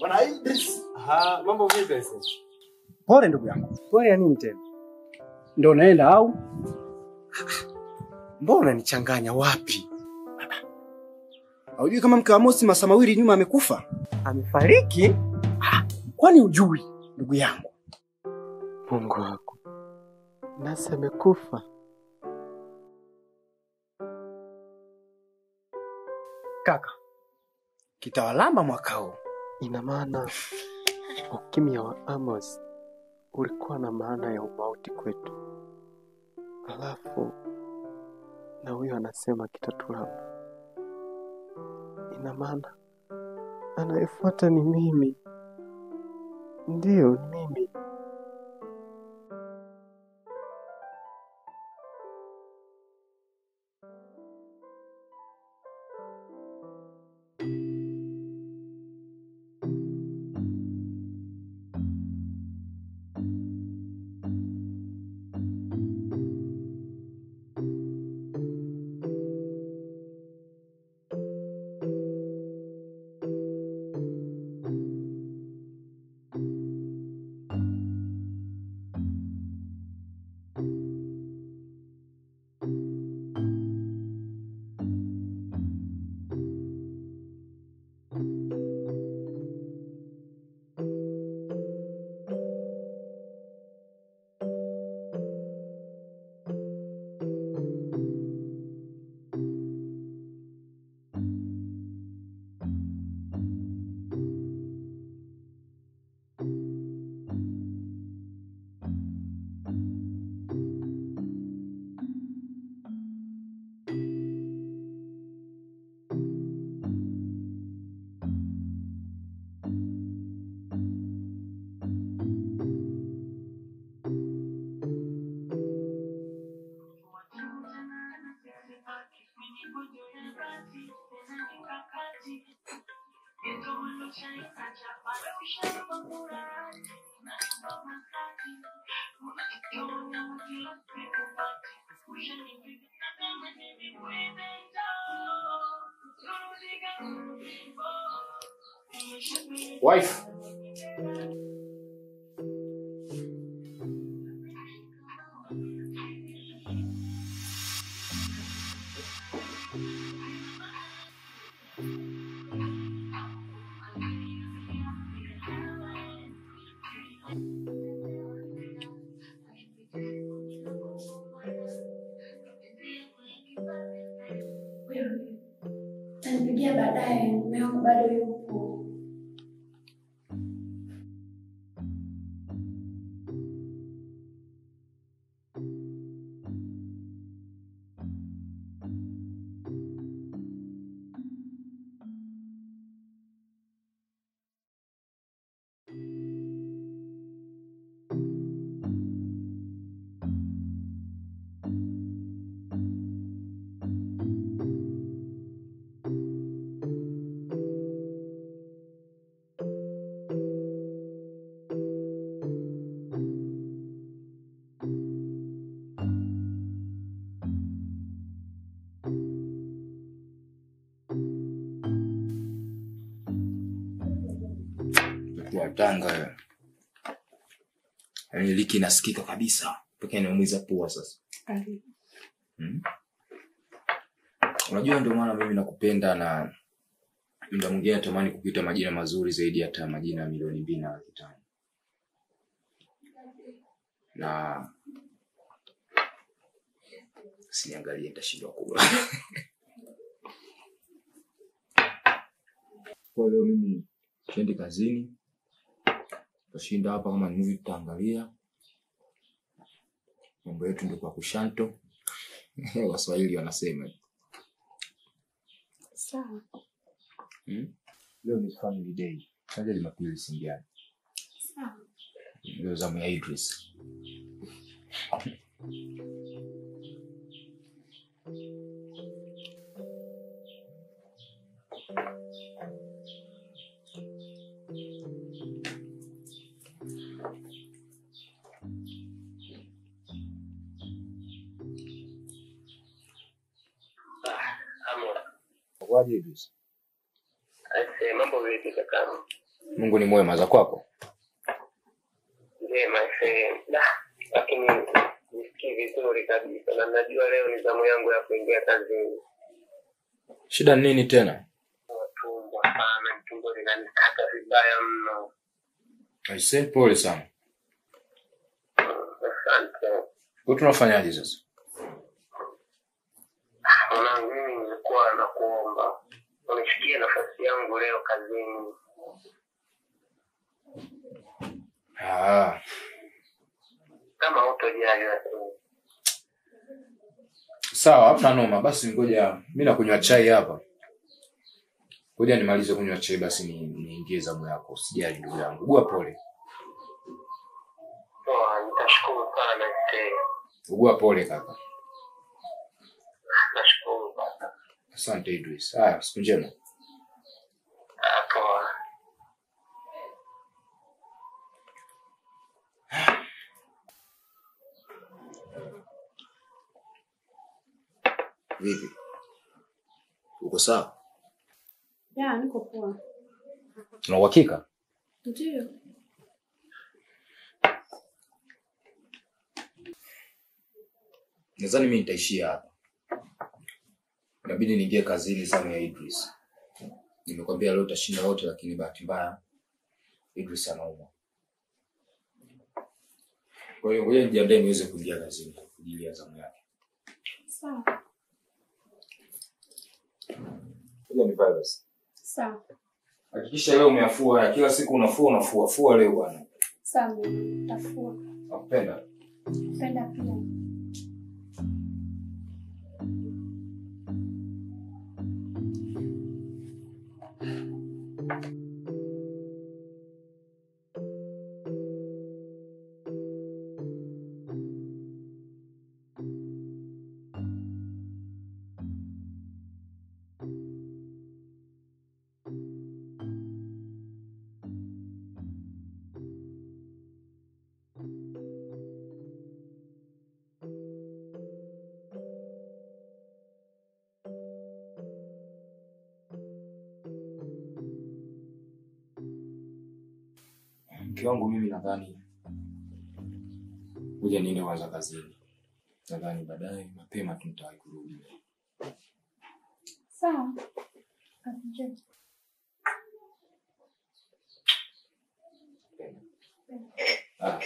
Bwana Idris. Mambo vipi sasa? Pole ndugu yangu. Pole ya nini tena? Ndio naenda au? Mbona unanichanganya wapi? Haujui kama mke wa Mosi masaa mawili nyuma amekufa? Amefariki? Kwani hujui ndugu yangu? Mungu wako. Nasi amekufa. Kaka, kitawalamba mwaka huu. Ina maana ukimya wa Amos ulikuwa na maana ya umauti kwetu. Alafu na huyo anasema kitatulamba. Ina maana anayefuata ni mimi. Ndiyo, mimi. Wife. Nipigia baadaye, mume wangu bado yupo. Ya Tanga. Yaani liki inasikika kabisa. Pekee inaumiza pua sasa. Unajua ndio maana mimi nakupenda na muda mwingine natamani kukuita majina mazuri zaidi hata majina milioni 2 na 5. Na siangalie nitashindwa kula. Kwa hiyo mimi siendi kazini. Tashinda hapa kama ni tutaangalia. Mambo yetu ndio kwa kushanto. Waswahili wanasema. Sawa. Leo ni family day. Kaja Jumapili singiani. Sawa. Leo zamu ya Idris. inakuwaje Idris? Aise, mambo vipi kaka? Mungu ni mwema, za kwako? Njema aise. Lakini nisikii vizuri kabisa na najua leo ni zamu yangu ya kuingia kazini. Shida ni nini tena? Tumbo sana, tumbo linanikata vibaya mno. Aise, pole sana. Asante. Kwa tunafanyaje sasa? Mwanangu, mimi nilikuwa nakuomba unishikie nafasi yangu leo kazini. Kama utojali tu. Sawa, hapana noma. Basi ngoja mimi nakunywa chai hapa. Ngoja nimalize kunywa chai basi niingie zamu yako. Usijali ndugu yangu. Ugua pole. Poa, nitashukuru sana mzee. Ugua pole kaka. Nashukuru baba. Asante Idris. Haya, siku njema. Poa. Vipi? Uko sawa? Ya, niko poa. Una uhakika? Ndio. Nadhani mimi nitaishia hapa. Inabidi niingie kazini zamu ya Idris. Nimekwambia leo utashinda wote lakini bahati mbaya Idris anaumwa. Kwa hiyo ngoja nijiandae niweze kuingia kazini kwa ajili ya zamu yake. Sawa. Ngoja nivae basi. Sawa. Hakikisha leo umeafua, kila siku unafua, fua leo bwana. Sawa, tafua. Nakupenda. Penda pia. Mke wangu mimi nadhani ngoja niende kwanza kazini. Nadhani baadaye mapema tunataka kurudi. Sawa. Asante.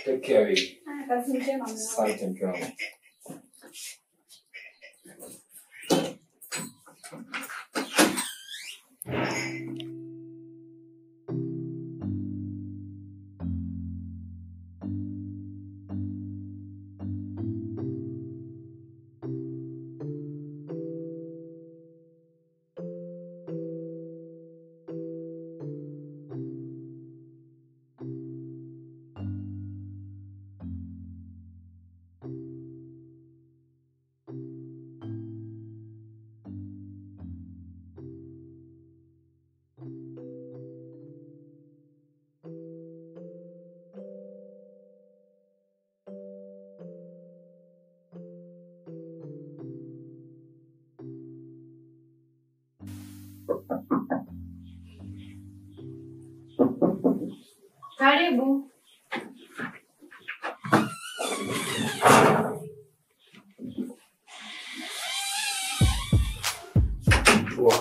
Take care baby. Kazi njema. Asante mke wangu. Karibu. Wow.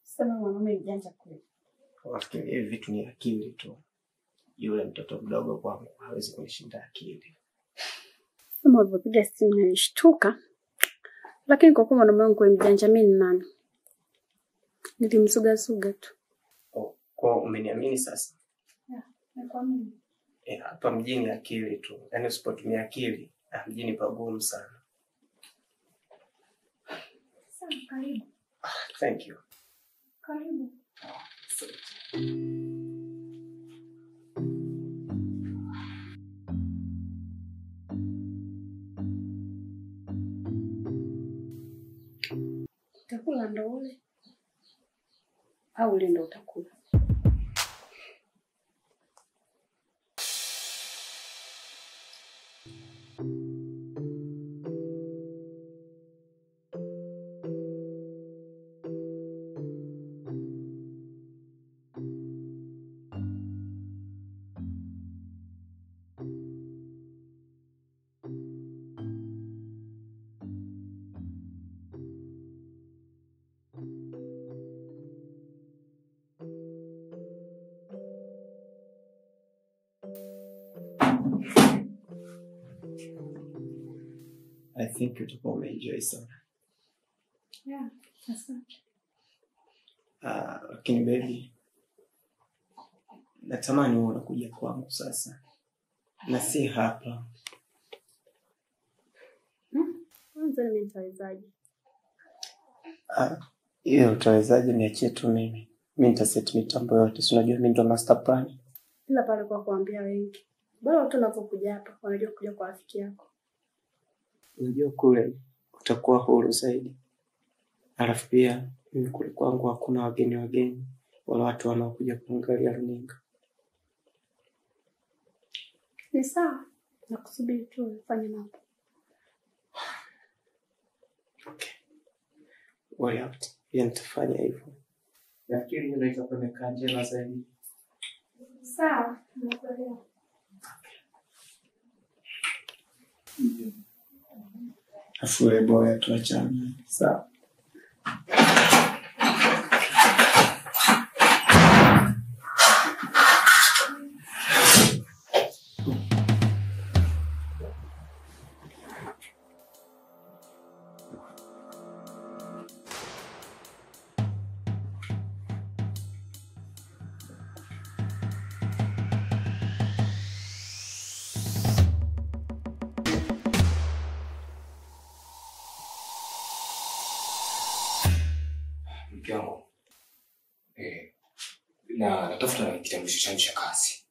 Sema mwanaume mjanja kweli. Wafikiri hivi vitu ni akili tu. Yule mtoto mdogo kwangu hawezi kunishinda akili. Sema ulipopiga simu nilishtuka. Lakini kwa kuwa mwanaume wangu mjanja mimi ni nani? Nilimsuga tu. Kwa umeniamini sasa? Nakuamini. Hapa mjini akili tu. Yaani usipotumia akili, mjini pagumu sana. Sawa, karibu. Thank you. Karibu. Utakula ndo ule? Au ule ndo utakula? think utakuwa umeenjoy sana. Yeah, asante. Lakini baby, natamani uone kuja kwangu sasa. Na si hapa. Kwanza mimi nitawezaje? Hiyo utawezaje niachie tu mimi. Mimi nitaset mitambo yote. Si unajua mimi ndo master plan. Ila pale kwa kuambia wengi. Bora watu wanapokuja hapa wanajua kuja kwa rafiki yako. Unajua kule utakuwa huru zaidi. Alafu pia mimi kule kwangu hakuna wageni wala watu wanaokuja kuangalia runinga. Ni sawa. Nakusubiri tu ufanye mambo. Okay. Worry out. Nitafanya hivyo. Nafikiri ndio itakuwa imekaa njema zaidi. Sawa, nakuelewa. Afure boya tuachane. Sawa. Mkiangu. Na natafuta kitambulisho changu cha kazi.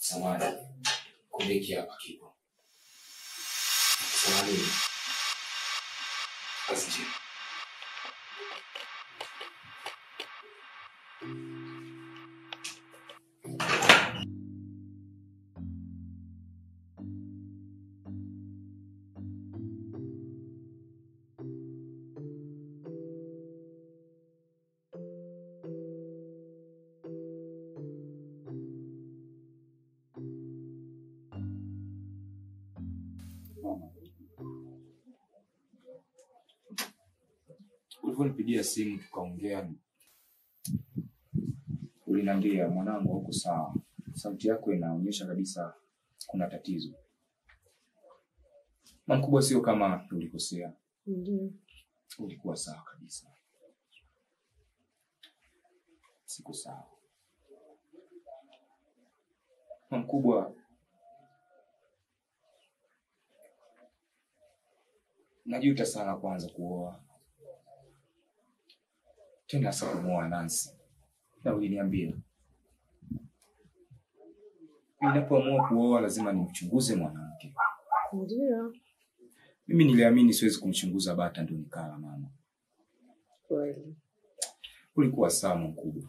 Samahani. Kubeki hapa kipo. Samahani. Asije. Uliponipigia simu tukaongea, uliniambia mwanangu huko sawa. Sauti yako inaonyesha kabisa kuna tatizo. Mkubwa sio kama tulikosea. Ndio. Ulikuwa sawa kabisa. Siko sawa. Mkubwa, najuta sana kwanza kuoa. Tena sasa kumuoa Nancy. Na uliniambia ninapoamua kuoa lazima nimchunguze mwanamke. Ndio. Mimi niliamini siwezi kumchunguza bata ndio nikala mama. Kweli. Ulikuwa sawa mkubwa.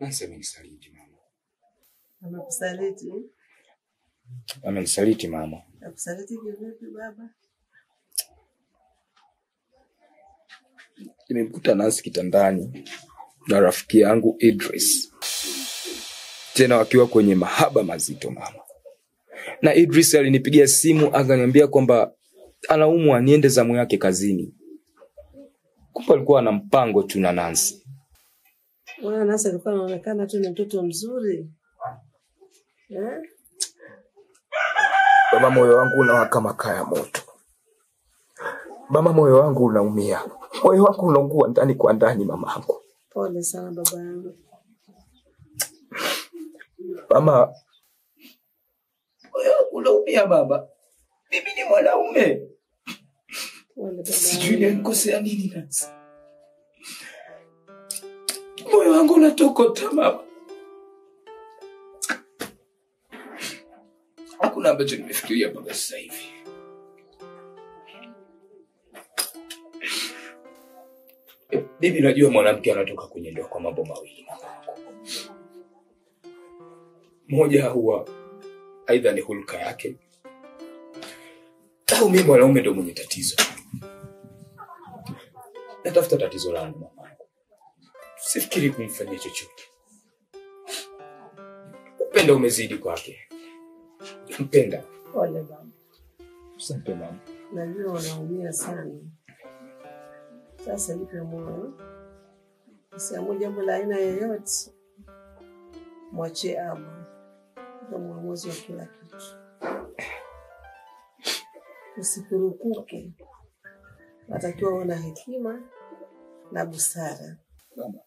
Nancy amenisaliti mama. Amekusaliti? Amenisaliti mama. Amekusaliti kivipi baba? Nimemkuta Nancy kitandani na rafiki yangu Idris. Tena wakiwa kwenye mahaba mazito mama. Na Idris alinipigia simu akaniambia kwamba anaumwa niende zamu yake kazini. Kumbe alikuwa ana mpango tu na Nancy. Wewe Nancy alikuwa anaonekana tu ni mtoto mzuri. Baba, moyo wangu unawaka makaa ya moto. Mama, moyo wangu unaumia. Moyo wangu unaungua ndani kwa ndani mamangu. Pole sana baba yangu. Mama, moyo wangu unaumia baba. Mimi ni mwanaume. Pole baba. Sijui nilikosea nini Nancy. Moyo wangu unatokota mama. Hakuna ambacho nimefikiria mpaka sasa hivi. Bibi, najua mwanamke anatoka kwenye ndoa kwa mambo mawili mamangu. Moja huwa aidha ni hulka yake, au mimi mwanaume ndo mwenye tatizo. Natafuta tatizo langu mamangu. Sifikiri kumfanyia chochote. Upendo umezidi kwake. Mpenda. Pole baba. Asante mama. Najua unaumia sana. Sasa nipe moyo. Usiamue jambo la aina yoyote. mwachie ama ndio mwamuzi wa kila kitu. Usikurupuke, natakiwa uwe na hekima na busara. Mama,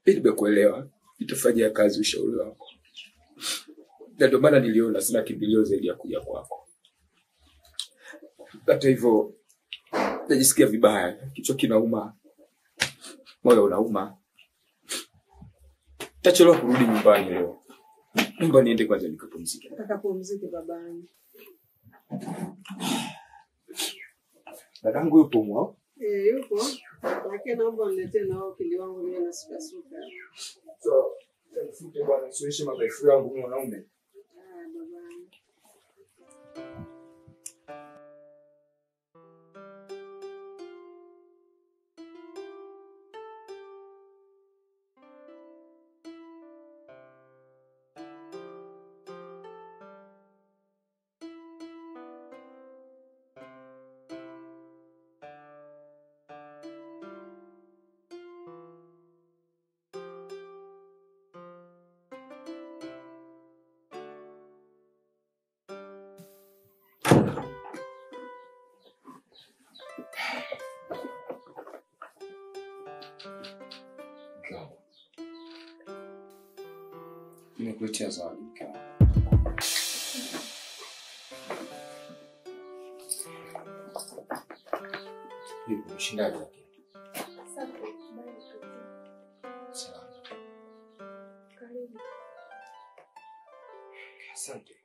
ili nimekuelewa, nitafanyia kazi ushauri wako. Na ndio maana niliona sina kimbilio zaidi ya kuja kwako. Hata hivyo, najisikia vibaya, kichwa kinauma, moyo unauma. Tachelewa kurudi nyumbani leo. Naomba niende kwanza nikapumzike. Utakapumzike babangu. Dadangu yupo mwa? Yupo. Lakini naomba niletee nao kili wangu niwe na suka. So, tafute bwana siwezi madhaifu yangu mwanaume. Babangu. Nimekuletea zawadi mke wangu. Hivi mshindaji wake. Sawa. Karibu. Asante.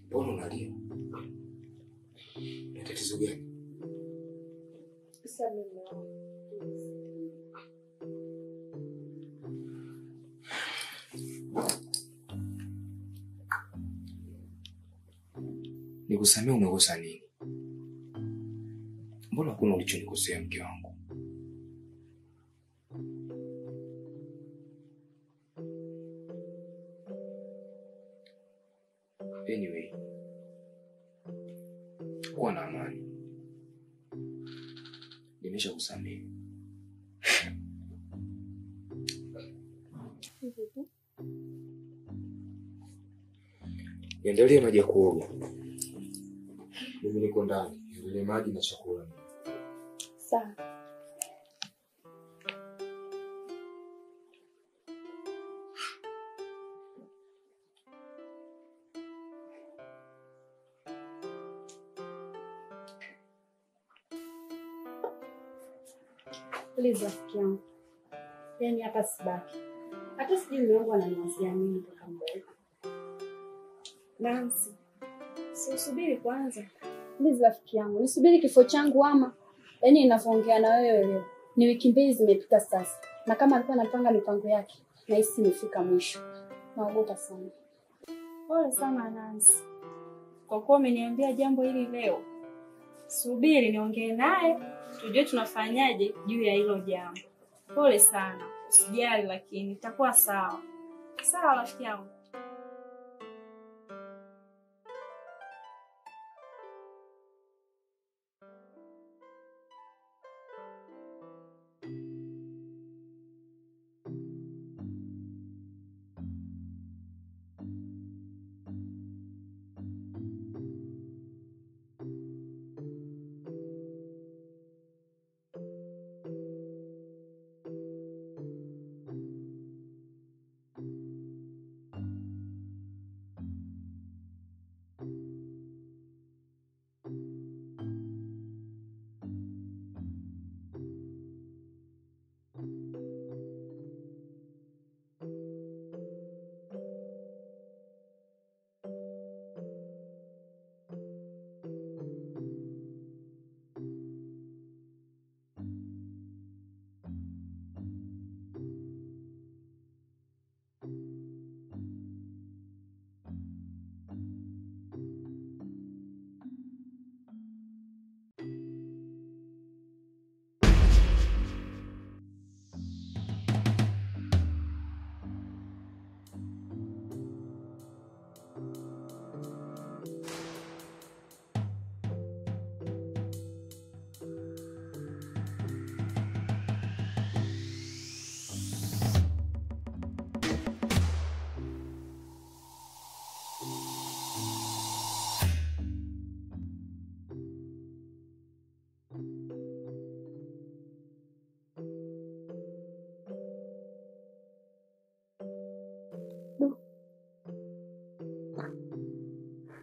Mbona unalia? Ni tatizo gani? Nikusamea umekosa nini? Mbona hakuna ulichonikosea mke wangu? Anyway, kuwa na amani. Nimeshakusamehe. Niendelee maji ya kuoga. Mimi niko ndani. Niendelee maji na chakula. Sawa. Please rafiki yangu. Yaani hapa sibaki. Hata sijui mume wangu ananiwazia nini toka mbele. Nancy. Si usubiri kwanza. Please rafiki yangu, nisubiri kifo changu ama yaani ninavyoongea na wewe leo. Ni wiki 2 zimepita sasa. Na kama alikuwa anapanga mipango yake, nahisi imefika mwisho. Naogopa sana. Pole sana Nancy. Kwa kuwa umeniambia jambo hili leo. Subiri niongee naye, tujue tunafanyaje juu ya hilo jambo. Pole sana. Usijali lakini itakuwa sawa. Sawa rafiki yangu.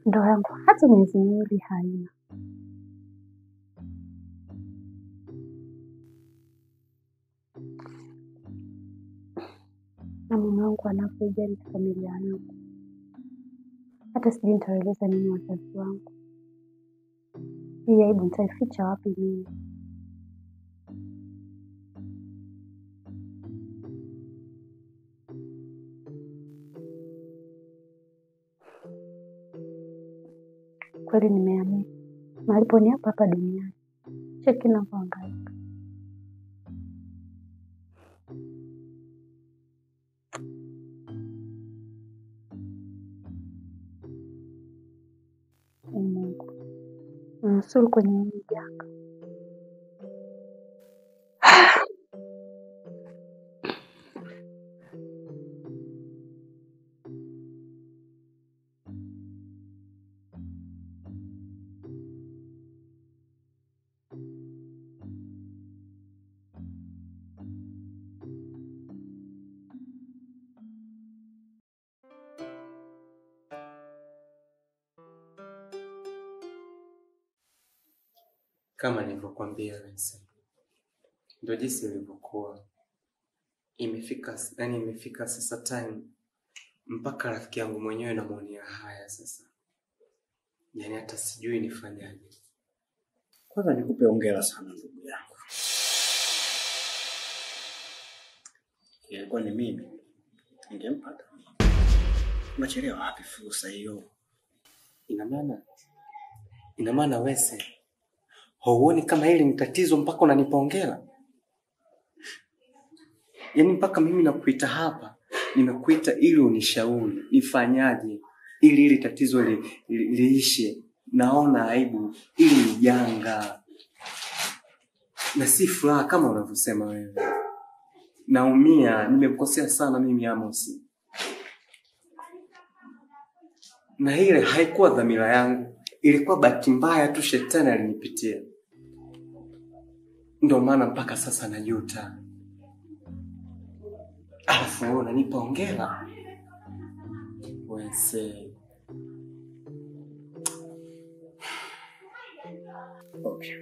Ndoa yangu hata miezi miwili haina. Na mume wangu anavyojali familia yangu, hata sijui nitaeleza nini wazazi wangu. Hii aibu nitaificha wapi mimi? Kweli nimeamini malipo ni hapa hapa duniani. Cheki na kuangaika. Mungu, nusuru kwenye hili janga. Kama nilivyokuambia Vincent, ndio jinsi ilivyokuwa. Imefika sasa time mpaka rafiki yangu mwenyewe namuonea haya sasa. Yaani hata sijui nifanyaje. Kwanza nikupe hongera sana ndugu yangu. Ilikuwa ni mimi ningempata. Unachelewa wapi fursa hiyo? Ina maana Wese, hauoni kama hili ni tatizo mpaka unanipa hongera? Yaani mpaka mimi nakuita hapa, nimekuita ili unishauri nifanyaje ili hili tatizo liishe. Naona aibu, ili ni janga na si furaha kama unavyosema wewe. Naumia, nimekosea sana mimi Amos. Na ile haikuwa dhamira yangu, ilikuwa bahati mbaya tu, shetani alinipitia. Ndio maana mpaka sasa najuta. Alafu unanipa hongera. Wese. Okay.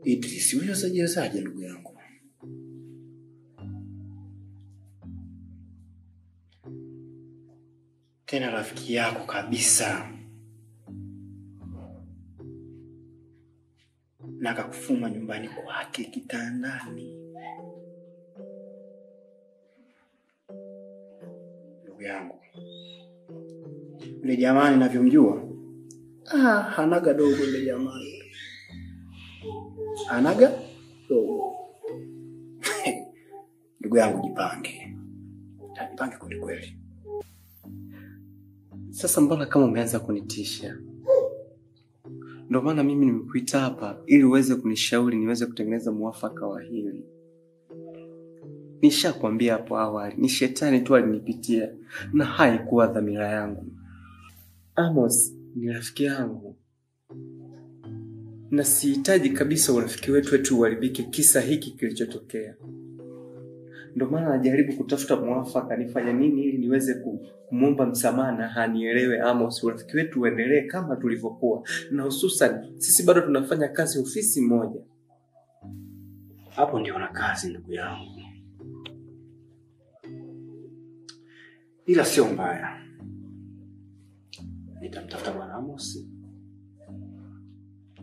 Idris, unasaje ndugu yangu? Tena rafiki yako kabisa. Na akakufuma nyumbani kwake kitandani. Ndugu yangu, yule jamaa ninavyomjua, hanaga dogo yule jamaa. Hanaga dogo. Ndugu yangu, jipange. Jipange kweli kweli. Sasa mbona kama umeanza kunitisha? Ndio maana mimi nimekuita hapa ili uweze kunishauri niweze kutengeneza muafaka wa hili. Nishakwambia hapo awali, ni shetani tu alinipitia na haikuwa dhamira yangu. Amos ni rafiki yangu. Na sihitaji kabisa urafiki wetu uharibike kisa hiki kilichotokea. Ndio maana najaribu kutafuta muafaka, nifanye nini ili niweze kumwomba msamaha na hanielewe Amos, urafiki wetu uendelee kama tulivyokuwa. Na hususan sisi bado tunafanya kazi ofisi moja. Hapo ndio na kazi ndugu yangu. Ila sio mbaya. Nitamtafuta bwana Amos.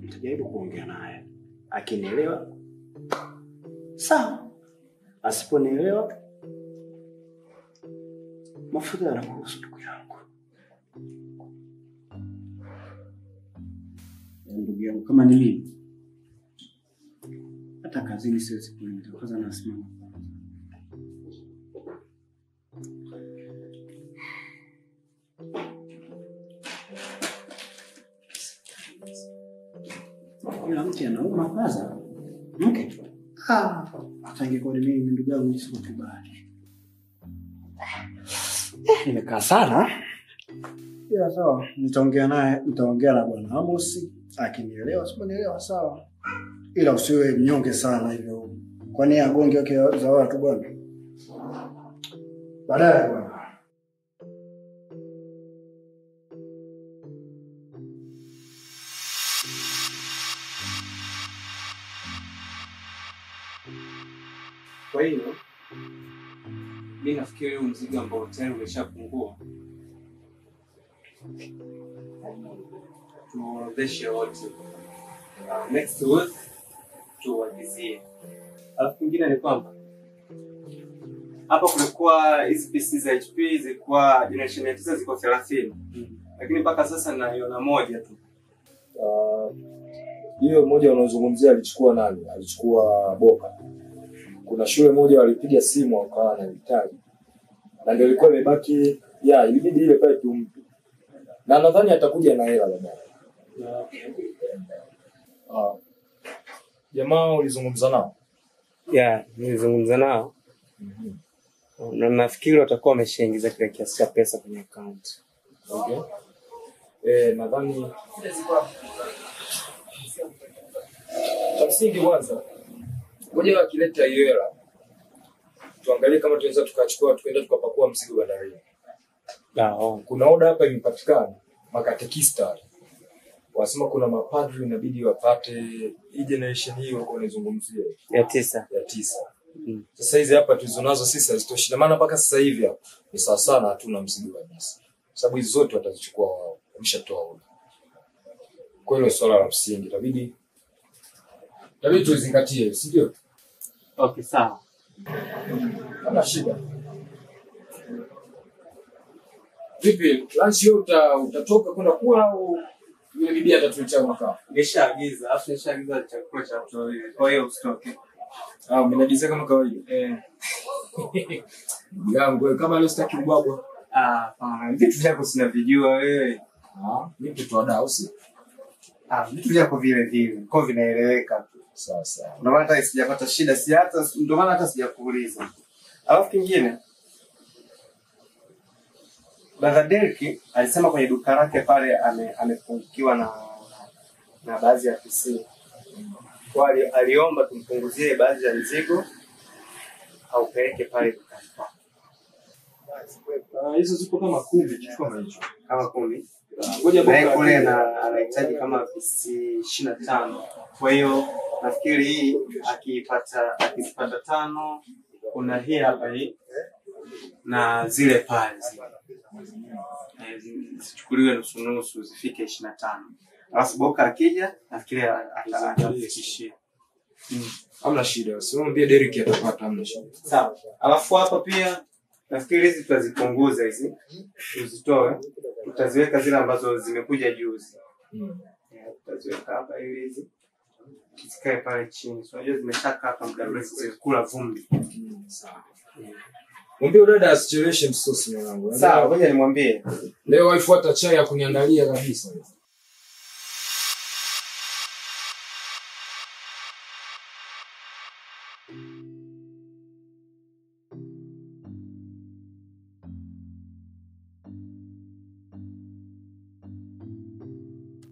Nitajaribu kuongea naye. Akinielewa, sawa. Asiponielewa, mafuta yanakuhusu ndugu yangu. Ndugu yangu, kama ni mimi, hata kazini siwezi kuenda, kwanza nasimama. Kila mtu anauma kwanza. Mke. Hata ingekuwa ni mimi ndugu yangu nisikubali. Nimekaa sana. Ila sawa, nitaongea na bwana Amos, akinielewa, siponielewa sawa. Ila usiwe mnyonge sana hivyo. Kwani agonge wake za watu bwana. Baadaye bwana. Kwa hiyo mimi nafikiri huu mzigo ambao tayari umeshapungua tuorodheshe wote. Next week tuwagizie. Alafu kingine ni kwamba hapa kulikuwa hizi PC za HP zilikuwa generation ya 9 ziko 30. Lakini mpaka sasa naiona moja tu. Hiyo moja unazungumzia alichukua nani? Alichukua Boka. Kuna shule moja walipiga simu wakawa na hitaji. Na ndio ilikuwa imebaki ilibidi ile pale tumpe. Na nadhani atakuja na hela baadaye. Jamaa ulizungumza nao? Nilizungumza nao. Na nafikiri watakuwa wameshaingiza kile kiasi cha pesa kwenye account. Okay. Nadhani msingi kwanza ngoja wakileta hiyo hela tuangalie kama tunaweza tukachukua tukaenda tukapakua mzigo bandarini. Kuna oda hapa imepatikana makatekista. Wasema kuna mapadri inabidi wapate hii generation hii wako wanazungumzia ya 9. Sasa hizi hapa tulizonazo sisi hazitoshi. Maana mpaka sasa hivi hapa ni sawa sana hatuna mzigo kabisa. Sababu hizo zote watazichukua wao. Wameshatoa oda. Kwa hiyo swala la msingi itabidi tuzingatie, si ndio? Okay, sawa. Hana shida. Vipi, lunch utatoka kwenda kula au yule bibi atatuletea makao? Nishaagiza, afu nishaagiza chakula cha watu wawili. Kwa hiyo usitoke. Mnaagiza kama kawaida. Yangu kama leo sitaki ubwabwa. Vitu vyako sinavijua wewe. Vipi tu wadau si? Vitu vyako vile vile. Kwa vinaeleweka tu. Sawa. Ndio maana hata sijapata shida, ndio maana hata sijakuuliza. Alafu kingine Bagadelki alisema kwenye duka lake pale amepungukiwa na baadhi ya PC. Kwa aliomba tumpunguzie baadhi ya mizigo au peleke pale dukani. Hizo zipo kama 10 kitu kama hicho. Kama 10. Ngoja Boka kule anahitaji kama PC 25. Kwa hiyo nafikiri hii akipata 5 kuna hii hapa hii na zile pale zichukuliwe nusu zifike 25. Alafu Boka akija nafikiri atafikishia. Hamna shida. Usimwambie Derek atapata, hamna shida. Sawa. Alafu hapa pia nafikiri hizi tutazipunguza hizi. Tuzitoe. Tutaziweka zile ambazo zimekuja juzi. Tutaziweka hapa ili hizi zikae pale chini. Unajua zimeshaka hapa muda mrefu zikula vumbi. Sawa. Mwambie dada asicheleweshe msosi mwanangu. Sawa, ngoja nimwambie. Leo waifuata chai ya kuniandalia kabisa.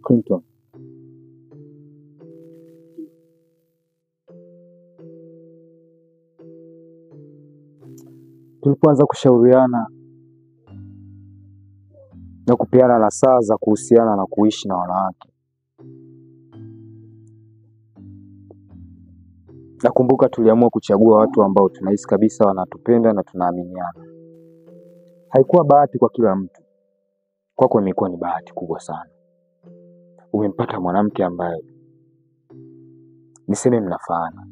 Clinton. Tulipoanza kushauriana na kupeana nasaha za kuhusiana na kuishi na wanawake, nakumbuka tuliamua kuchagua watu ambao tunahisi kabisa wanatupenda na tunaaminiana. Haikuwa bahati kwa kila mtu. Kwako imekuwa ni bahati kubwa sana. Umempata mwanamke ambaye niseme mnafaana.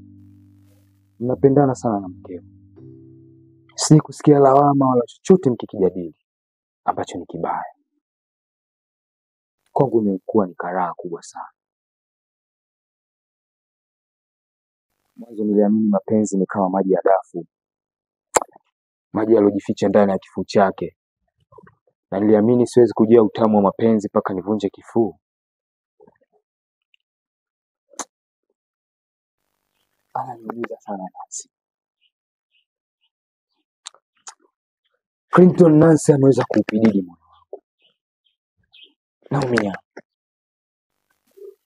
Mnapendana sana na mkeo. Si kusikia lawama wala chochote mkikijadili ambacho ni kibaya. Kwangu imekuwa ni karaha kubwa sana. Mwanzo niliamini mapenzi ni kama maji ya dafu. Maji yalojificha ndani ya kifuu chake. Na niliamini siwezi kujua utamu wa mapenzi mpaka nivunje kifuu. Ananiumiza sana Nancy. Clinton, Nancy ameweza kuupidili moyo wangu. Naumia.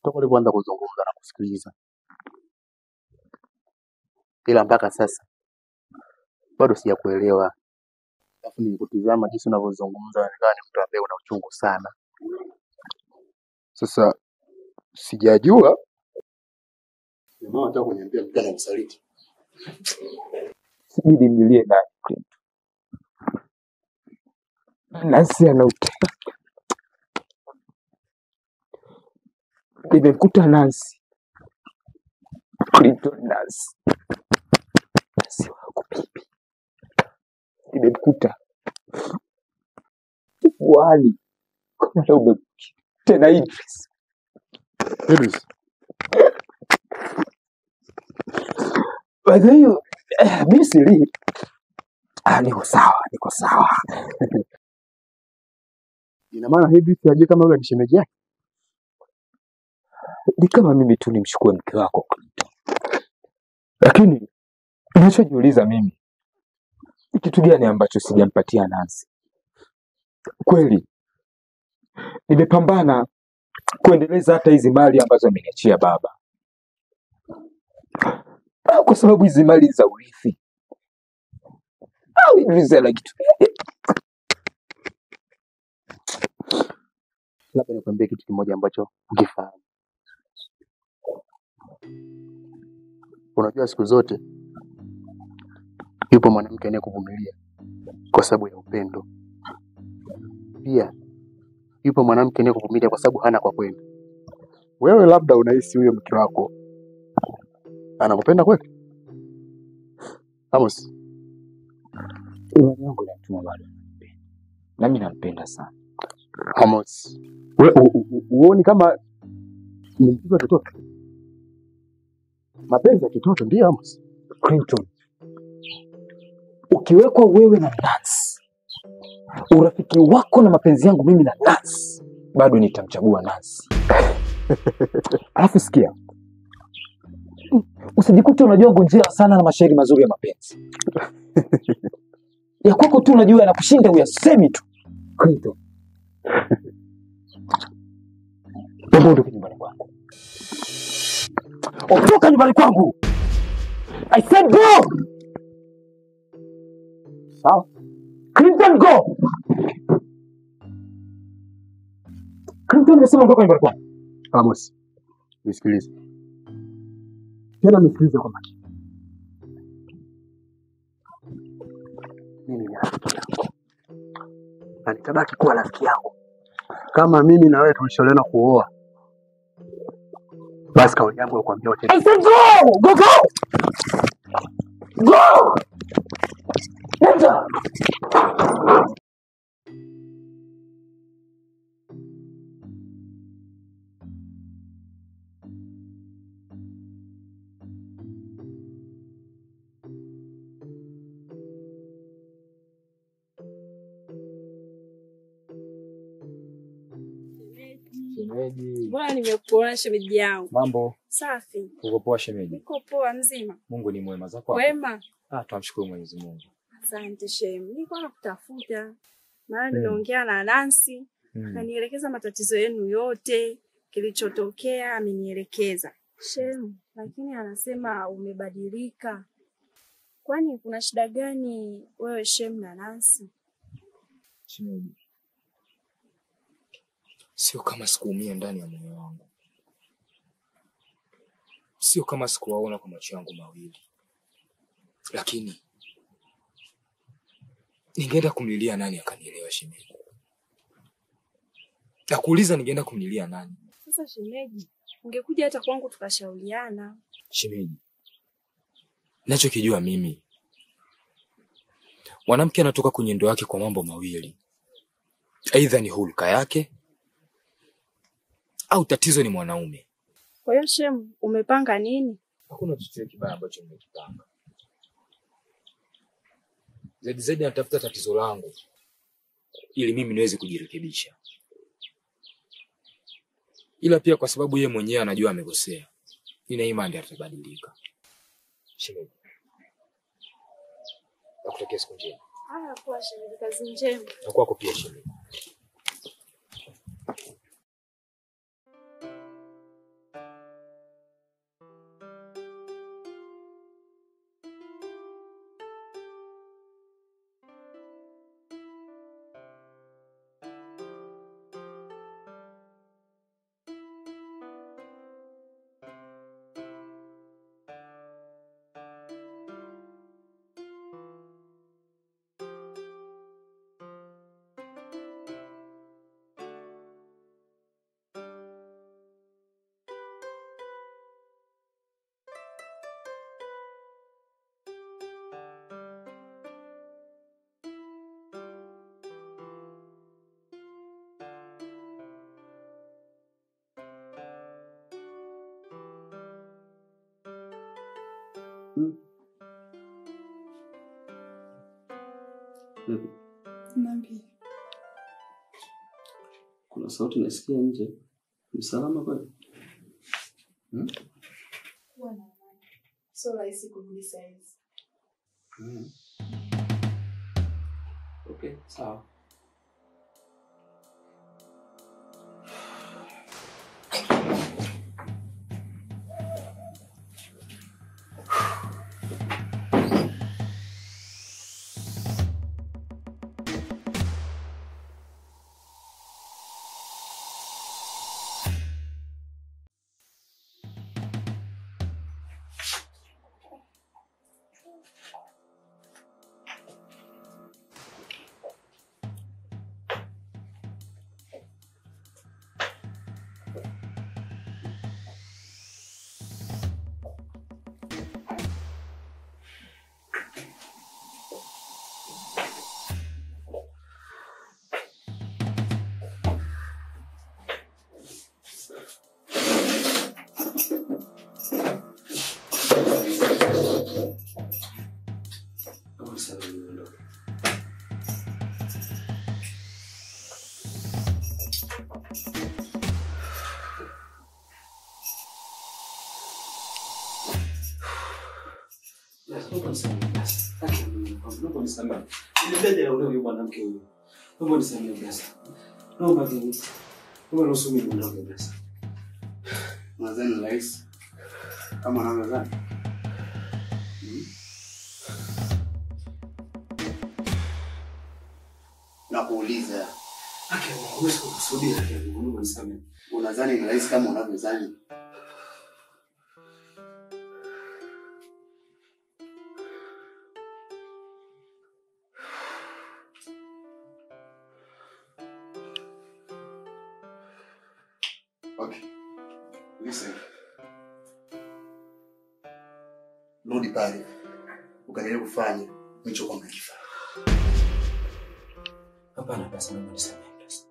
Toka ulipoanza kuzungumza na kusikiliza, ila mpaka sasa bado sijakuelewa. Alafu nilikutizama jinsi unavyozungumza, nikawa ni mtu ambaye una uchungu sana. Sasa sijajua jamaa anataka kuniambia mtu anamsaliti. Sibidi mnilie naye Clinton. Nancy anautaka. Nimemkuta Nancy. Clinton Nancy. Nancy wako bibi. Nimemkuta. Wali. Kama leo umekuja. Tena Idris. Idris. By the way, mimi siri. Niko sawa. Ina maana Idris hajui kama yule ni shemeji yake? Ni kama mimi tu nimchukue mke wako Clinton. Lakini ninachojiuliza mimi, ni kitu gani ambacho sijampatia Nancy? Kweli nimepambana kuendeleza hata hizi mali ambazo ameniachia baba, kwa sababu hizi mali za urithi au hivi kitu. Labda nikwambie kitu kimoja ambacho ungefahamu. Unajua siku zote yupo mwanamke anayekuvumilia kwa sababu ya upendo. Pia yupo mwanamke anayekuvumilia kwa sababu hana kwa kweli. Wewe labda unahisi huyo mke wako anakupenda kweli? Amos, Imani yangu inatuma bado nampenda. Na mimi nampenda sana. Amos, wewe uone kama ni mtoto wa kitoto? Mapenzi ya kitoto ndio Amos. Clinton, ukiwekwa wewe na Nancy, urafiki wako na mapenzi yangu mimi na Nancy, bado nitamchagua Nancy. Alafu sikia, usijikute unajua gonjea sana na mashairi mazuri ya mapenzi. Ya kwako tu unajua yanakushinda uyasemi tu. Clinton, ondoka nyumbani kwangu. Ondoka nyumbani kwangu. I said go! Sawa? Clinton, go! Clinton, nimesema ondoka nyumbani kwangu. Amos, nisikilize. Tena nisikilize kwa makini. Mimi ni rafiki yako. Na nitabaki kuwa rafiki yako. Kama mimi na wewe tulishauriana kuoa, basi kauli yangu ya kuambia wote. I said go! Go! Go! Nenda! Shemeji. Mbona nimekuona shemeji yangu? Mambo. Safi. Uko poa shemeji? Niko poa mzima. Mungu ni mwema zako. Wema. Tunamshukuru Mwenyezi Mungu. Asante shem. Nilikuwa nakutafuta. Maana nimeongea na Nancy, akanielekeza matatizo yenu yote, kilichotokea amenielekeza. Shem, lakini anasema umebadilika. Kwani kuna shida gani wewe Shem na Nancy? Shemeji, sio kama sikuumia ndani ya moyo wangu. Sio kama sikuwaona kwa macho yangu mawili. Lakini ningeenda kumlilia nani akanielewa shemeji? Nakuuliza, ningeenda kumlilia nani? Sasa shemeji, ungekuja hata kwangu tukashauriana. Shemeji, ninachokijua mimi, mwanamke anatoka kwenye ndoa yake kwa mambo mawili. Aidha ni hulka yake au tatizo ni mwanaume. Kwa hiyo Shem, umepanga nini? Hakuna chochote kibaya ambacho nimekipanga. Zaidi natafuta tatizo langu ili mimi niweze kujirekebisha. Ila pia kwa sababu yeye mwenyewe anajua amekosea, nina imani atabadilika. Shemeji, nakutakia siku njema. Poa shemeji, kazi njema. Na kwako pia shemeji. Niambie. Kuna sauti nasikia nje. Ni salama kweli? Kuwa na amani. Sio rahisi kurudi saa hizi. Okay, sawa. Nadhani rais kama anavyodhani. Nakuuliza. Unadhani ni rais kama unavyodhani? Okay. Listen. Rudi pale. Ukaendelea kufanya nilichokuwa nimekifanya. Hapana, basi naomba nisamehe basi.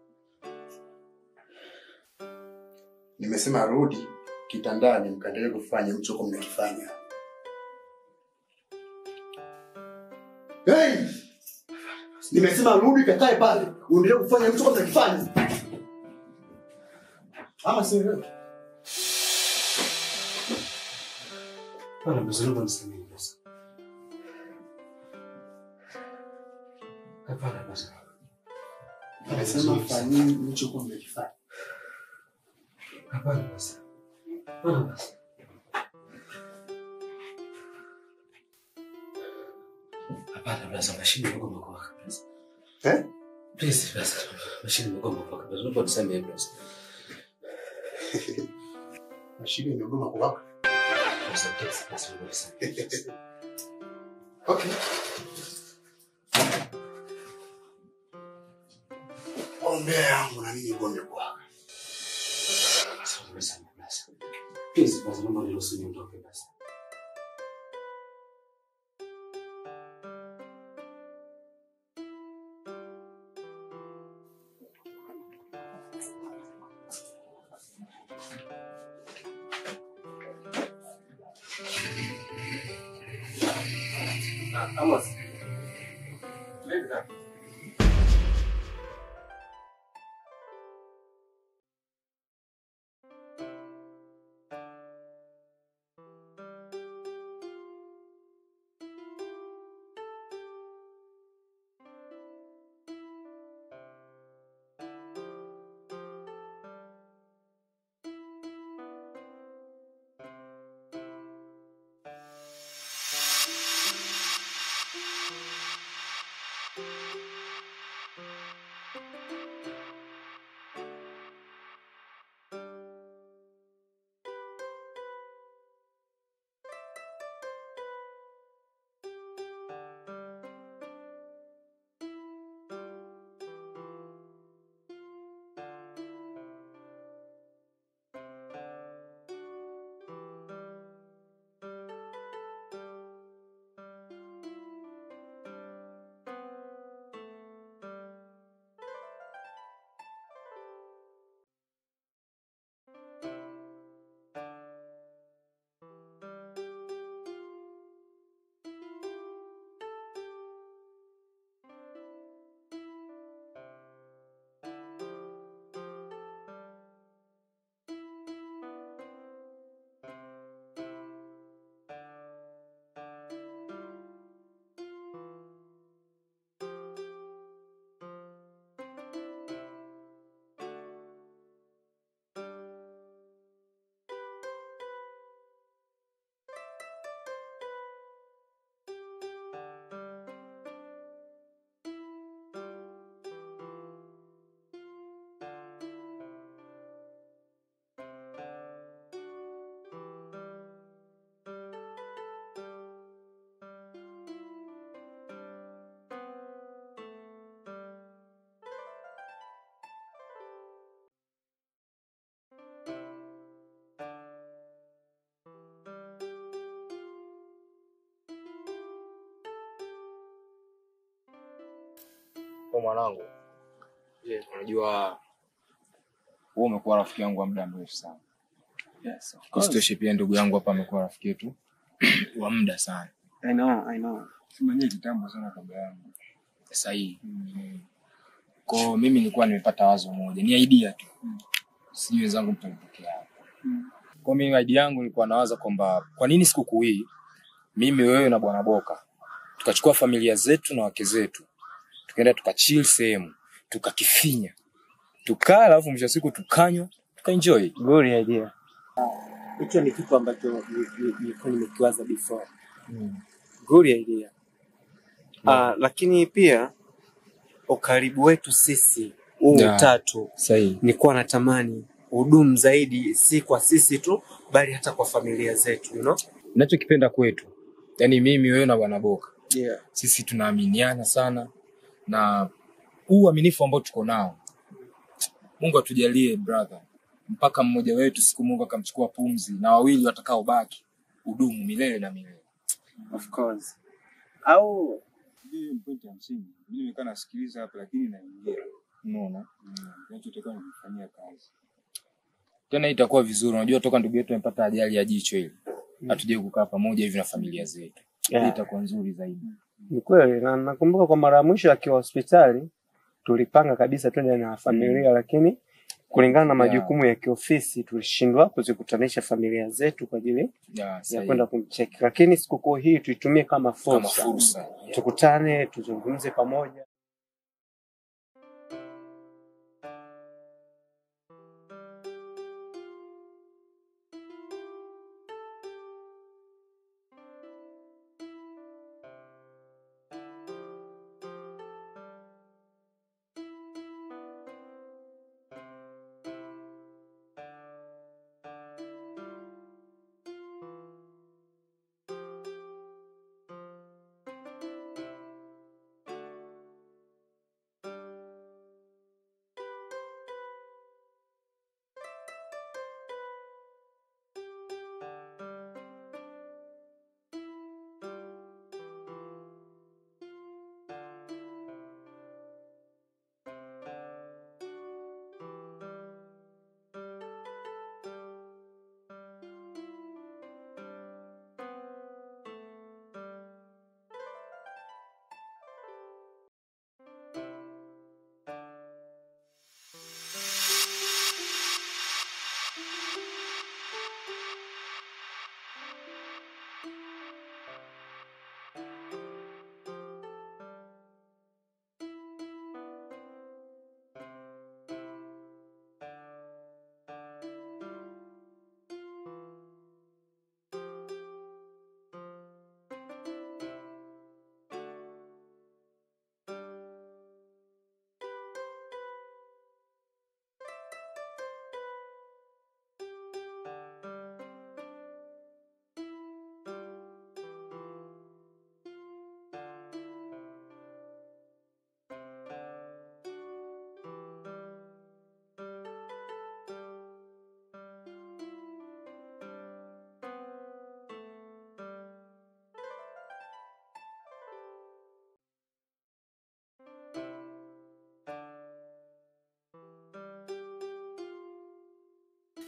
Nimesema rudi kitandani mkaendelee kufanya mlichokuwa mnakifanya. Hey! Nimesema rudi kakae pale. Uendelee kufanya mlichokuwa mnakifanya. Ama si wewe? Hapana, basi naomba nisamehe basi. Hapana, basi. Nimesema fanyeni mlichokuwa mnakifanya. Hapana basi. Hapana basi. Hapana basi, mashine imegoma kwa kabisa. Please basi, mashine imegoma kwa kabisa. Naomba nisamehe basi. Mashine imegoma kwa wako. Basi basi. Okay. Ombea yangu na mimi ngombe kwa. Basi basi. Please basi, naomba niruhusu niondoke basi. Amos. Kwa mwanangu. Unajua wewe umekuwa rafiki yangu wa muda mrefu sana. Yes. Kistoshe pia ndugu yangu hapa amekuwa rafiki yetu wa muda sana. I know. Simanye kitambo sana kabla yangu. Sahihi. Kwa mimi nilikuwa nimepata wazo moja. Ni idea tu. Sijui wenzangu mtanipokea. Kwa mimi idea yangu nilikuwa nawaza kwamba kwa nini sikukuu hii mimi wewe na Bwana Boka tukachukua familia zetu na wake zetu tukaenda tukachill sehemu tukakifinya tukala alafu mwisho siku tukanywa tukaenjoy. Good idea. Hicho ni kitu ambacho nilikuwa nimekiwaza before. Good idea. Lakini pia ukaribu wetu sisi utatu nilikuwa natamani hudumu zaidi, si kwa sisi tu bali hata kwa familia zetu, you know? Ninachokipenda kwetu, yani mimi wewe na Bwana Boka. Yeah. Sisi tunaaminiana sana na uaminifu ambao tuko nao. Mungu atujalie brother. Mpaka mmoja wetu siku Mungu akamchukua pumzi na wawili watakao baki hudumu milele na milele. Of course. Au ndio point ya msingi. Mimi nimekaa nasikiliza hapa lakini naingia. Unaona? Ninachotaka ni kufanyia kazi. Tena itakuwa vizuri. Unajua toka ndugu yetu amepata ajali ya jicho hili. Hatuje kukaa pamoja hivi na familia zetu. Itakuwa nzuri zaidi. Ni kweli, na nakumbuka kwa mara ya mwisho akiwa hospitali tulipanga kabisa twende na familia lakini kulingana na majukumu ya kiofisi tulishindwa kuzikutanisha familia zetu kwa ajili ya kwenda kumcheki. Lakini sikukuu hii tuitumie kama fursa. Tukutane, tuzungumze pamoja.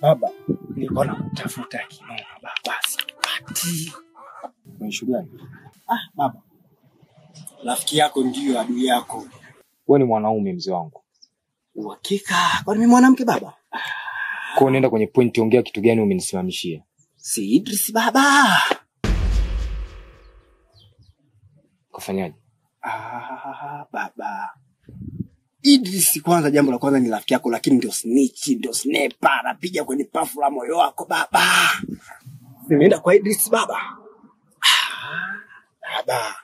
Baba, nilikuwa nakutafuta kinoma baba. Sipati. Mwisho gani? Baba. Rafiki yako ndio adui yako. Wewe ni mwanaume mzee wangu. Uhakika? Kwani mimi mwanamke baba? Kwa nenda kwenye point, ongea kitu gani umenisimamishia? Si Idris baba. Kufanyaje? Baba. Idris kwanza, jambo la kwanza ni rafiki yako, lakini ndio snitch, ndio sniper, anapiga kwenye pafu la moyo wako baba. Nimeenda kwa Idris baba. Baba.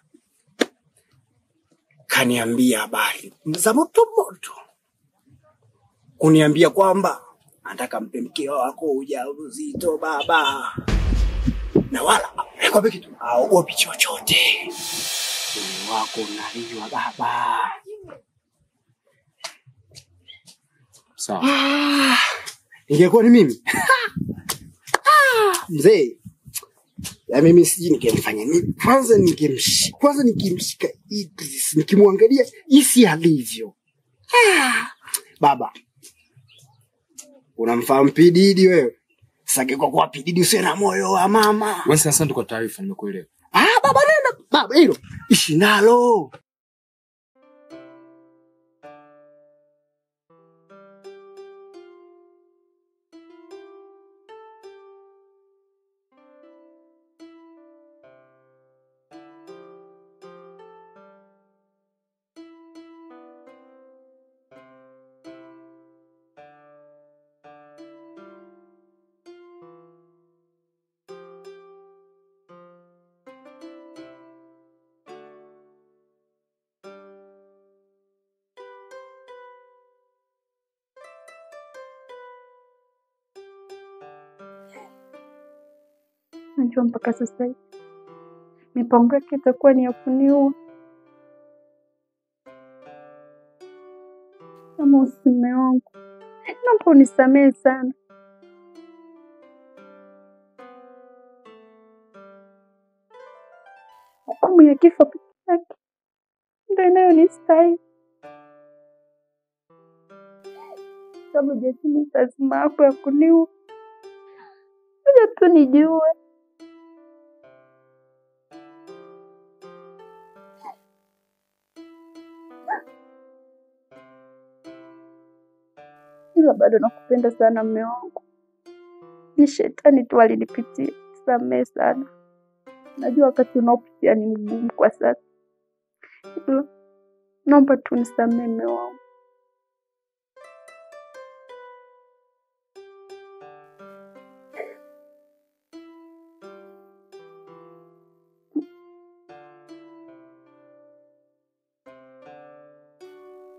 Kaniambia habari za moto moto. Kuniambia kwamba anataka mpe mke wako ujauzito baba. Na wala nakwambia kitu, haogopi chochote. Mke wako unajua baba. Sawa. Ingekuwa ni mimi. Mzee. Ya mimi siji ningemfanya nini? Kwanza nikimshika Idris, nikimwangalia jinsi alivyo. Baba. Unamfahamu Pididi wewe? Sasa kwa Pididi usiwe na moyo wa mama. Wewe sasa ndo kwa taarifa nimekuelewa. Baba nenda. Baba hilo. Ishi nalo. Najua mpaka sasa hivi mipango yake itakuwa ni ya kuniua. Kama usime wangu, naomba unisamehe sana. Hukumu ya kifo peke yake ndio inayonistahili. Kama hujatimiza azma yako ya kuniua, ngoja tu nijue. Ila bado nakupenda sana mume wangu. Ni shetani tu alinipitia. Samehe sana. Najua wakati unaopitia ni mgumu kwa sasa. Ila naomba tu nisamehe mume wangu.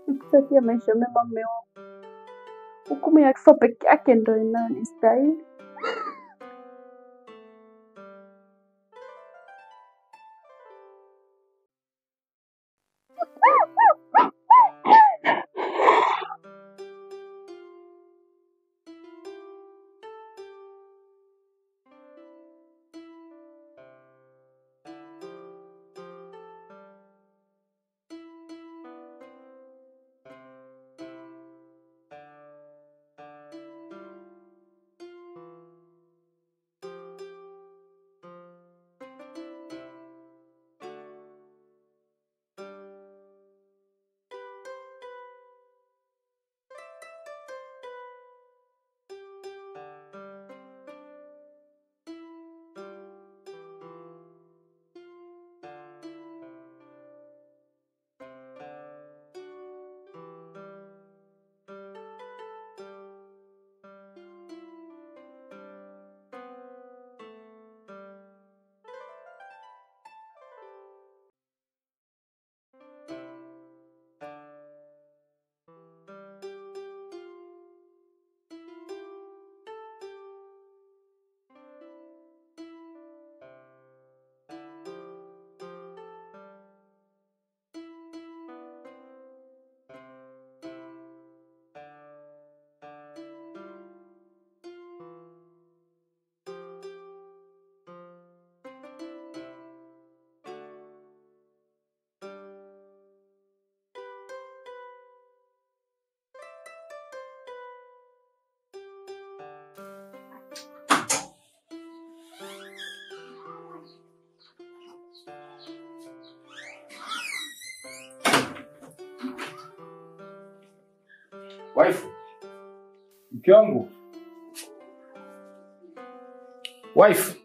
Nikutakia maisha mema mume wangu. Hukumu ya kifo peke yake ndio inayonistahili. Wife. Mke wangu. Wife.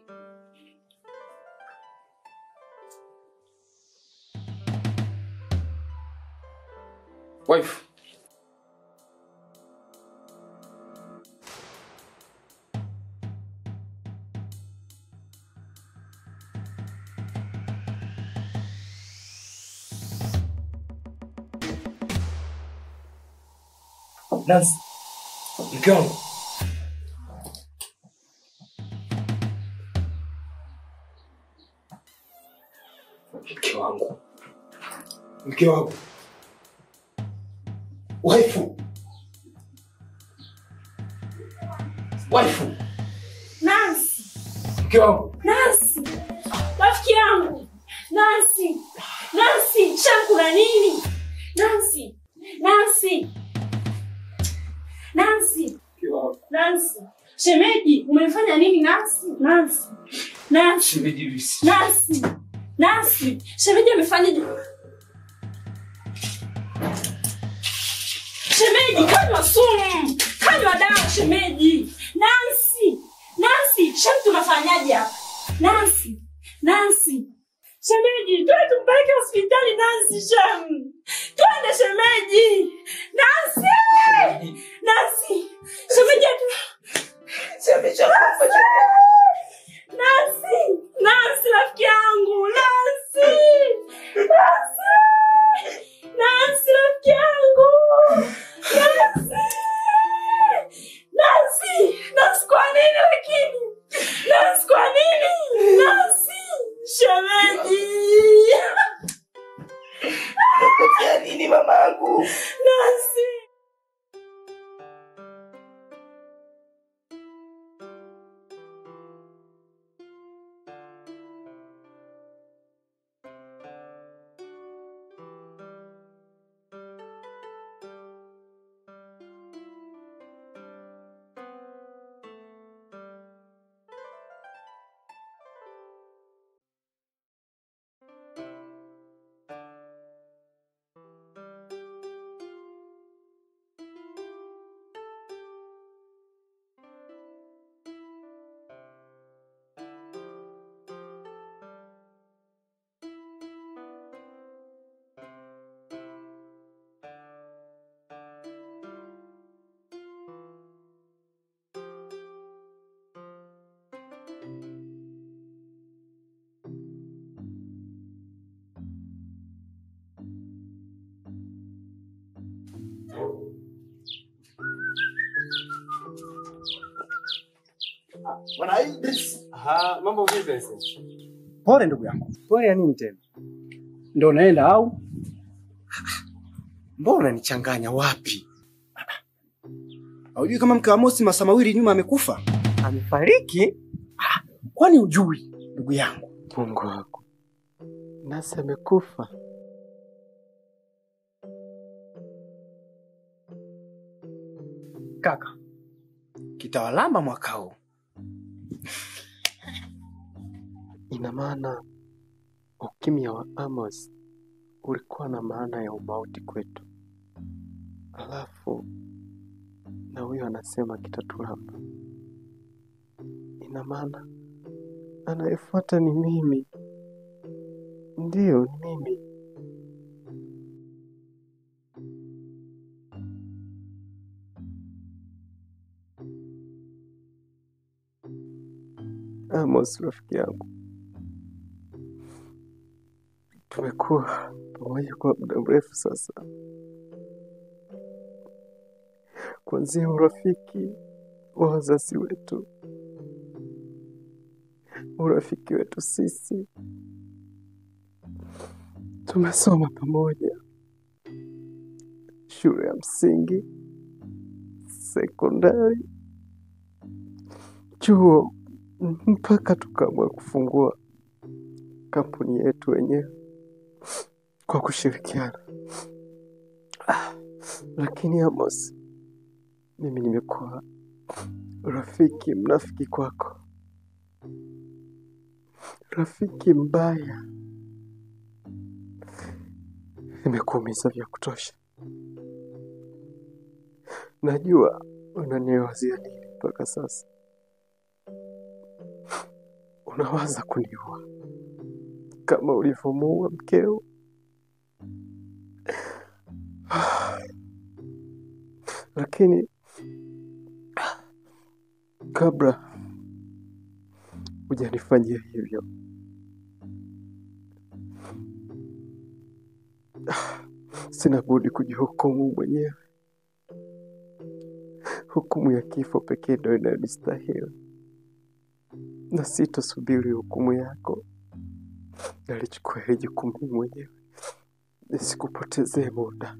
Wife. Nancy. Mke wangu. Mke wangu. Mke wangu. Waifu. Waifu. Nancy. Mke wangu. Nancy. Nancy. Nancy, Shem kuna nini? Nancy. Nancy. Nancy. Nancy. Shemeji, umefanya nini Nancy? Nancy. Nancy. Shemeji bisi. Nancy. Nancy. Shemeji amefanya nini? Shemeji, kanywa sumu. Kanywa dawa shemeji. Nancy. Nancy, Shem tunafanyaje hapa? Nancy. Nancy. Shemeji, twende tumpeleke hospitali Nancy Shem. Twende shemeji. Nancy. Nancy. Shemeji tu. Shemeji. Nancy. Nancy rafiki yangu. Nancy. Nancy. Nancy rafiki yangu. Nancy. Nancy. Nancy kwa nini lakini? Nancy kwa nini? Nancy. Shemeji. Nakutia nini mamangu? Nancy. Bwana Idris. Mambo vipi sasa? Pole ndugu yangu. Pole ya nini tena? Ndio naenda au? Mbona nichanganya wapi? Haujui kama mke wa Mosi masaa mawili nyuma amekufa? Amefariki? Kwani hujui ndugu yangu? Mungu wako. Nasi amekufa. Kaka. Kitawalamba mwaka huu. Ina maana ukimya wa Amos ulikuwa na maana ya umauti kwetu. Alafu na huyo anasema kitatulamba. Ina maana anayefuata ni mimi. Ndiyo, ni mimi. Amos rafiki yangu. Tumekuwa pamoja kwa muda mrefu sasa. Kuanzia urafiki wa wazazi wetu, urafiki wetu sisi. Tumesoma pamoja shule ya msingi, sekondari, chuo, mpaka tukaamua kufungua kampuni yetu wenyewe kwa kushirikiana. Lakini Amos, mimi nimekuwa rafiki mnafiki kwako, rafiki mbaya. Nimekuumiza vya kutosha. Najua unaniwazia nini mpaka sasa. Unawaza kuniua kama ulivyomuua mkeo. Lakini kabla hujanifanyia hivyo, sina budi kujihukumu mwenyewe. Hukumu ya kifo pekee ndio inayonistahili, na sitasubiri hukumu yako. Nalichukua hili jukumu mwenyewe, nisikupotezee muda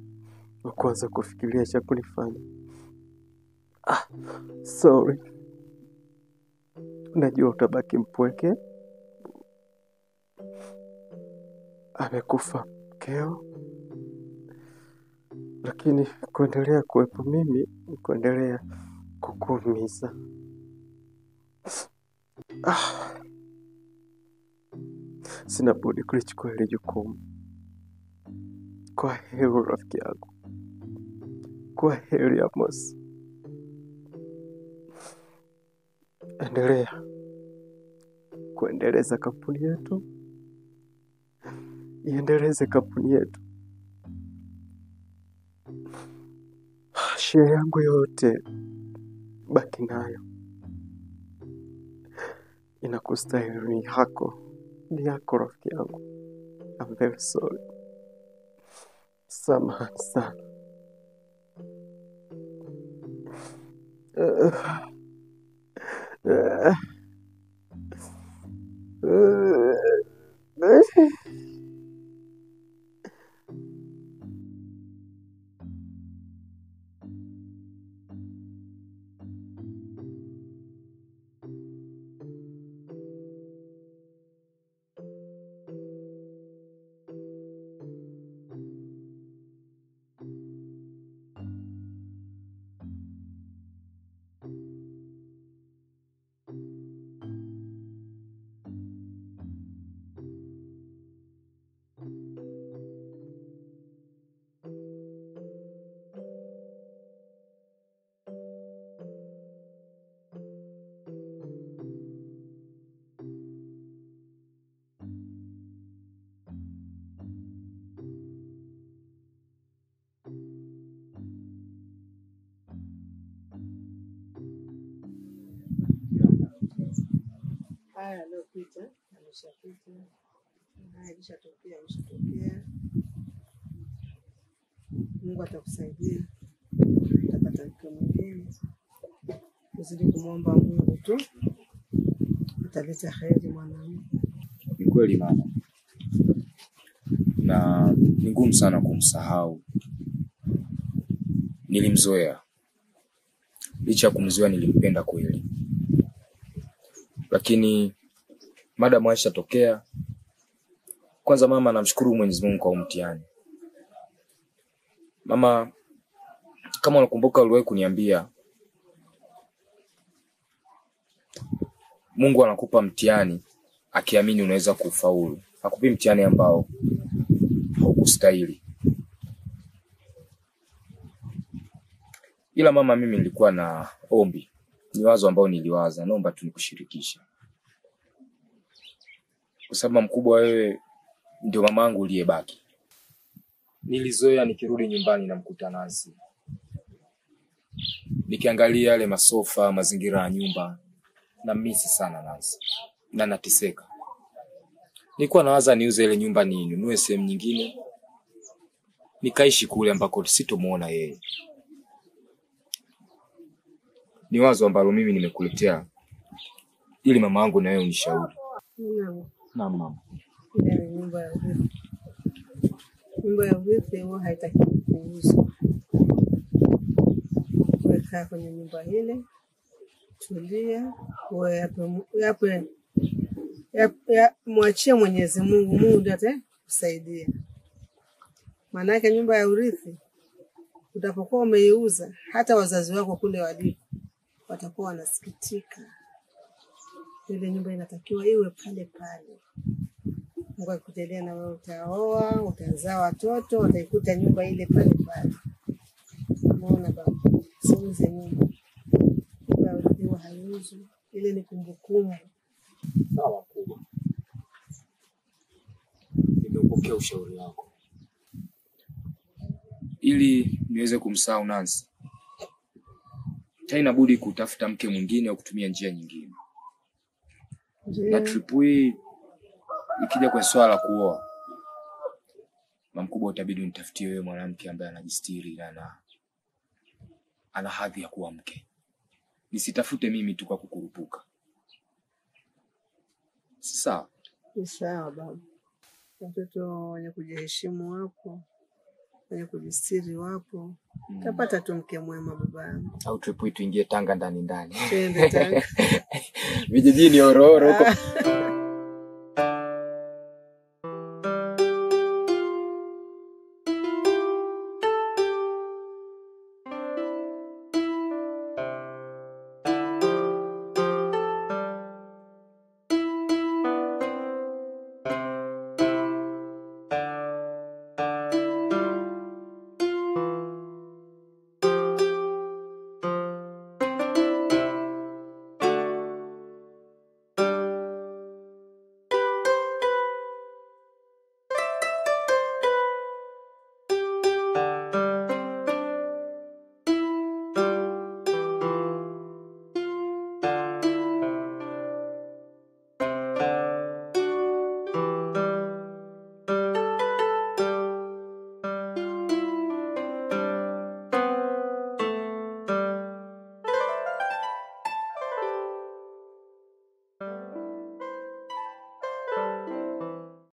wa kuanza kufikiria cha kunifanya. Sorry. Najua utabaki mpweke, amekufa mkeo, lakini kuendelea kuwepo mimi kuendelea kukuumiza. Sina budi kulichukua hili jukumu. Kwa heri rafiki yangu. Kwa heri Amos. Endelea kuendeleza kampuni yetu. Iendeleze kampuni yetu. Share yangu yote baki nayo. Inakustahili, ni yako rafiki yangu. I'm very sorry. Samahani sana. Haya aliyopita ameshapita, haya ilishatokea ameshatokea. Mungu atakusaidia, utapata mke mwingine. Uzidi kumwomba Mungu tu, ataleta heri mwanangu. Ni kweli mama, na ni ngumu sana kumsahau. Nilimzoea, licha kumzoea nilimpenda kweli. Lakini madamu Aisha tokea, kwanza mama namshukuru Mwenyezi Mungu kwa mtihani. Mama, kama unakumbuka uliwahi kuniambia Mungu anakupa mtihani akiamini unaweza kufaulu. Hakupi mtihani ambao haukustahili. Ila mama, mimi nilikuwa na ombi, ni wazo ambao niliwaza, naomba tu nikushirikishe. Kwa sababu mkubwa wewe ndio mamangu uliyebaki. Nilizoea nikirudi nyumbani na mkuta Nancy. Nikiangalia yale masofa, mazingira ya nyumba, na misi sana Nancy. Na nateseka. Nilikuwa nawaza niuze ile nyumba ninunue sehemu nyingine. Nikaishi kule ambako sitomuona yeye. Ni wazo ambalo mimi nimekuletea ili mama yangu na wewe unishauri. Naam mama. Nyumba ya urithi. Nyumba ya urithi huwa haitaki kuuzwa. Weka kwenye nyumba ile, tulia, mwachie Mwenyezi Mungu, Mungu ndiye atakusaidia. Maana yake nyumba ya urithi utapokuwa umeiuza, hata wazazi wako kule walipo watakuwa wanasikitika. Ile nyumba inatakiwa iwe pale pale. Mungu akujalie na wewe utaoa, utazaa watoto, utaikuta nyumba ile pale pale. Unaona baba, siuze nyumba. Nyumba ya urithi haiuzwi. Ile ni kumbukumbu. Sawa kubwa. Nimepokea ushauri wako. Ili niweze kumsahau Nancy, haina budi kutafuta mke mwingine au kutumia njia nyingine. Na trip hii ikija kwa swala la kuoa, mkubwa utabidi unitafutie wewe mwanamke ambaye anajistiri na ana hadhi ya kuwa mke. Nisitafute mimi tu kwa kukurupuka. Sawa? Ni sawa baba. Watoto wenye kujiheshimu wapo, wenye kujistiri wapo. Utapata tu mke mwema baba. Au trip hii tuingie Tanga ndani. Twende Tanga. Vijijini Ororo huko.